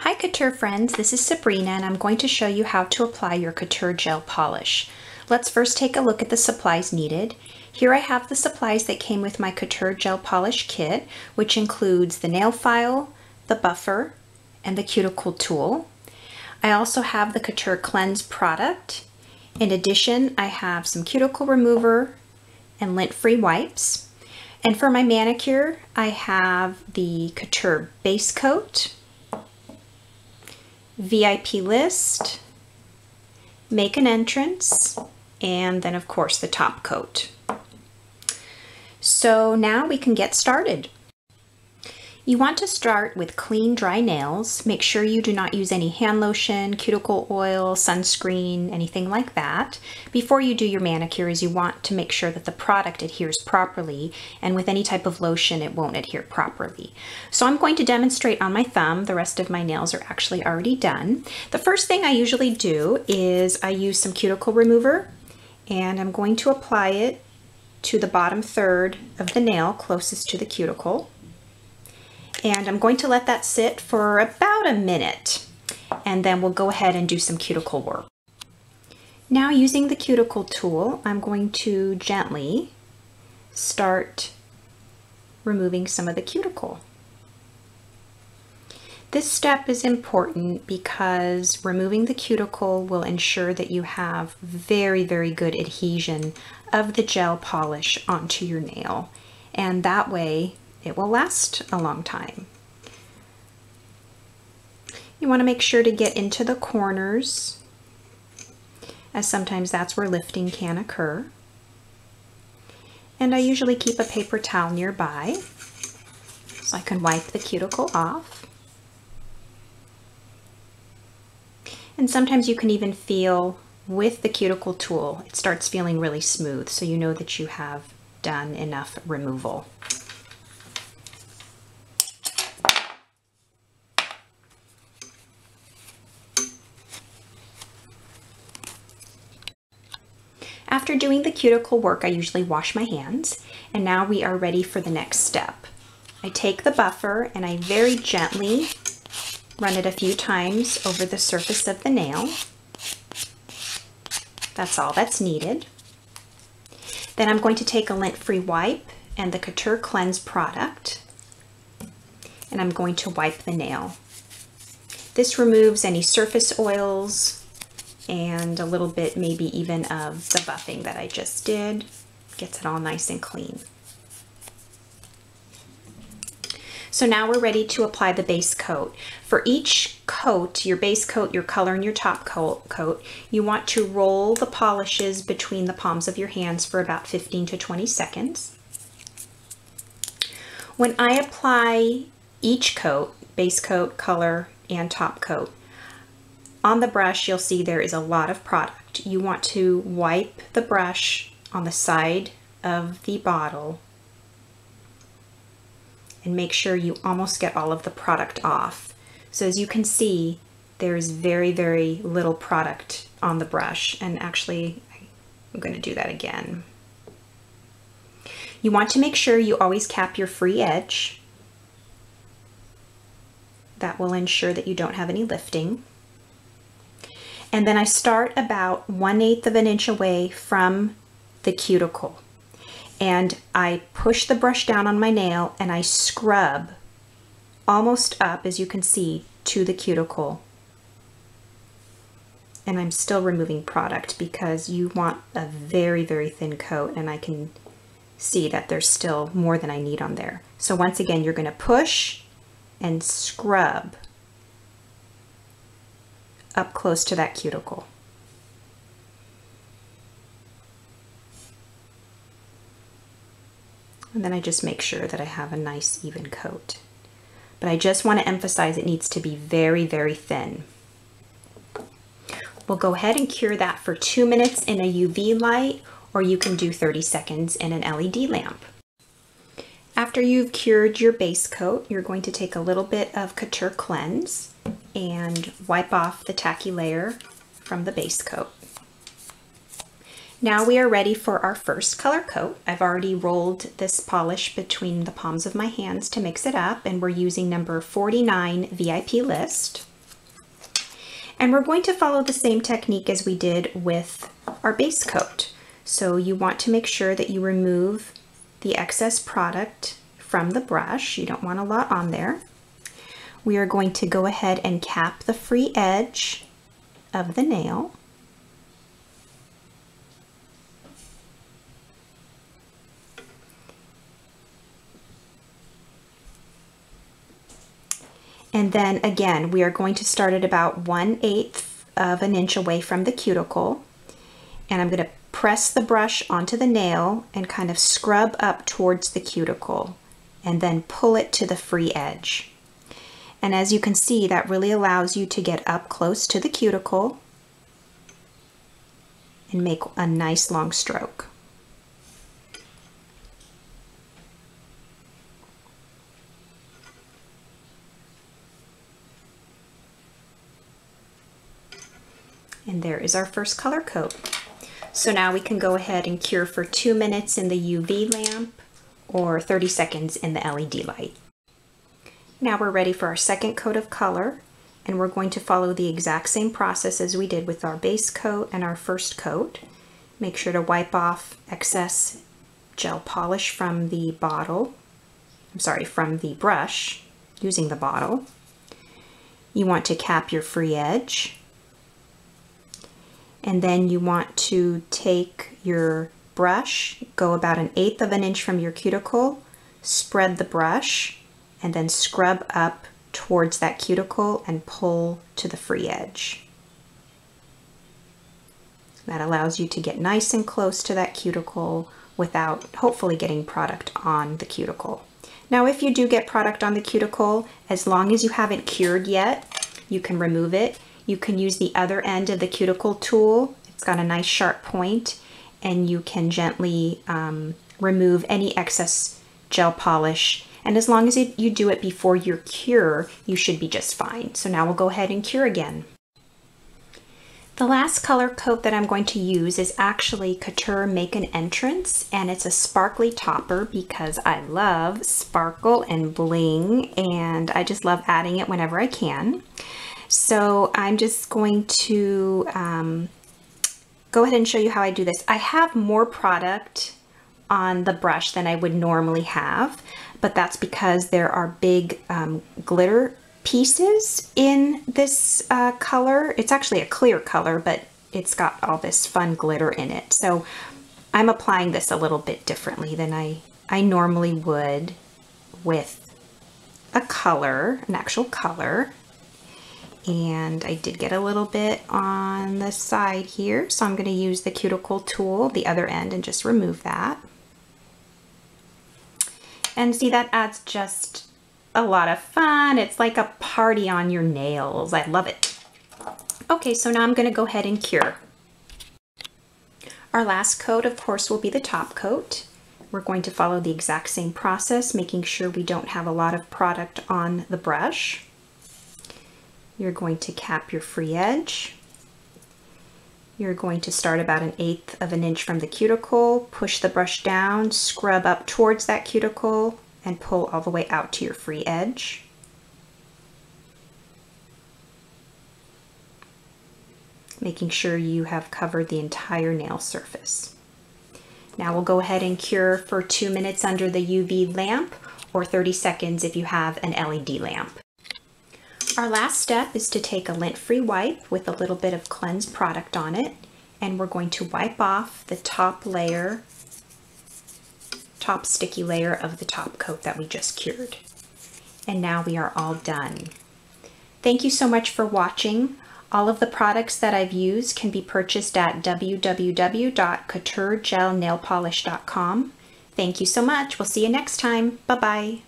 Hi Couture friends, this is Sabrina and I'm going to show you how to apply your Couture Gel Polish. Let's first take a look at the supplies needed. Here I have the supplies that came with my Couture Gel Polish kit, which includes the nail file, the buffer, and the cuticle tool. I also have the Couture Cleanse product. In addition, I have some cuticle remover and lint-free wipes. And for my manicure, I have the Couture base coat, VIP list, make an entrance, and then of course the top coat. So now we can get started. You want to start with clean, dry nails. Make sure you do not use any hand lotion, cuticle oil, sunscreen, anything like that. Before you do your manicures, you want to make sure that the product adheres properly, and with any type of lotion, it won't adhere properly. So I'm going to demonstrate on my thumb. The rest of my nails are actually already done. The first thing I usually do is I use some cuticle remover, and I'm going to apply it to the bottom third of the nail closest to the cuticle. And I'm going to let that sit for about a minute, and then we'll go ahead and do some cuticle work. Now, using the cuticle tool, I'm going to gently start removing some of the cuticle. This step is important because removing the cuticle will ensure that you have very, very good adhesion of the gel polish onto your nail, and that way it will last a long time. You want to make sure to get into the corners, as sometimes that's where lifting can occur. And I usually keep a paper towel nearby so I can wipe the cuticle off. And sometimes you can even feel with the cuticle tool, it starts feeling really smooth, so you know that you have done enough removal. After doing the cuticle work, I usually wash my hands, and now we are ready for the next step. I take the buffer and I very gently run it a few times over the surface of the nail. That's all that's needed. Then I'm going to take a lint-free wipe and the Couture Cleanse product, and I'm going to wipe the nail. This removes any surface oils and a little bit maybe even of the buffing that I just did. Gets it all nice and clean. So now we're ready to apply the base coat. For each coat, your base coat, your color, and your top coat, you want to roll the polishes between the palms of your hands for about 15 to 20 seconds. When I apply each coat, base coat, color, and top coat, on the brush, you'll see there is a lot of product. You want to wipe the brush on the side of the bottle and make sure you almost get all of the product off. So as you can see, there is very, very little product on the brush. And actually, I'm going to do that again. You want to make sure you always cap your free edge. That will ensure that you don't have any lifting. And then I start about 1/8 of an inch away from the cuticle. And I push the brush down on my nail and I scrub almost up, as you can see, to the cuticle. And I'm still removing product because you want a very, very thin coat, and I can see that there's still more than I need on there. So once again, you're going to push and scrub up close to that cuticle. And then I just make sure that I have a nice even coat. But I just want to emphasize it needs to be very, very thin. We'll go ahead and cure that for 2 minutes in a UV light, or you can do 30 seconds in an LED lamp. After you've cured your base coat, you're going to take a little bit of Couture Cleanse and wipe off the tacky layer from the base coat. Now we are ready for our first color coat. I've already rolled this polish between the palms of my hands to mix it up, and we're using number 49 VIP list. And we're going to follow the same technique as we did with our base coat. So you want to make sure that you remove the excess product from the brush. You don't want a lot on there. We are going to go ahead and cap the free edge of the nail. And then again, we are going to start at about 1/8 of an inch away from the cuticle. And I'm going to press the brush onto the nail and kind of scrub up towards the cuticle and then pull it to the free edge. And as you can see, that really allows you to get up close to the cuticle and make a nice long stroke. And there is our first color coat. So now we can go ahead and cure for 2 minutes in the UV lamp or 30 seconds in the LED light. Now we're ready for our second coat of color, and we're going to follow the exact same process as we did with our base coat and our first coat. Make sure to wipe off excess gel polish from the bottle. From the brush using the bottle. You want to cap your free edge. And then you want to take your brush, go about 1/8 of an inch from your cuticle, spread the brush, and then scrub up towards that cuticle and pull to the free edge. That allows you to get nice and close to that cuticle without hopefully getting product on the cuticle. Now, if you do get product on the cuticle, as long as you haven't cured yet, you can remove it. You can use the other end of the cuticle tool. It's got a nice sharp point, and you can gently remove any excess gel polish. And as long as you do it before your cure, you should be just fine. So now we'll go ahead and cure again. The last color coat that I'm going to use is actually Couture Make an Entrance, and it's a sparkly topper because I love sparkle and bling, and I just love adding it whenever I can. So I'm just going to go ahead and show you how I do this. I have more product on the brush than I would normally have, but that's because there are big glitter pieces in this color. It's actually a clear color, but it's got all this fun glitter in it. So I'm applying this a little bit differently than I normally would with a color, an actual color. And I did get a little bit on the side here, so I'm going to use the cuticle tool, the other end, and just remove that. And see, that adds just a lot of fun. It's like a party on your nails. I love it. Okay, so now I'm going to go ahead and cure. Our last coat, of course, will be the top coat. We're going to follow the exact same process, making sure we don't have a lot of product on the brush. You're going to cap your free edge. You're going to start about 1/8 of an inch from the cuticle, push the brush down, scrub up towards that cuticle, and pull all the way out to your free edge. Making sure you have covered the entire nail surface. Now we'll go ahead and cure for 2 minutes under the UV lamp, or 30 seconds if you have an LED lamp. Our last step is to take a lint-free wipe with a little bit of cleanse product on it, and we're going to wipe off the top sticky layer of the top coat that we just cured. And now we are all done. Thank you so much for watching. All of the products that I've used can be purchased at www.couturegelnailpolish.com. Thank you so much. We'll see you next time. Bye-bye.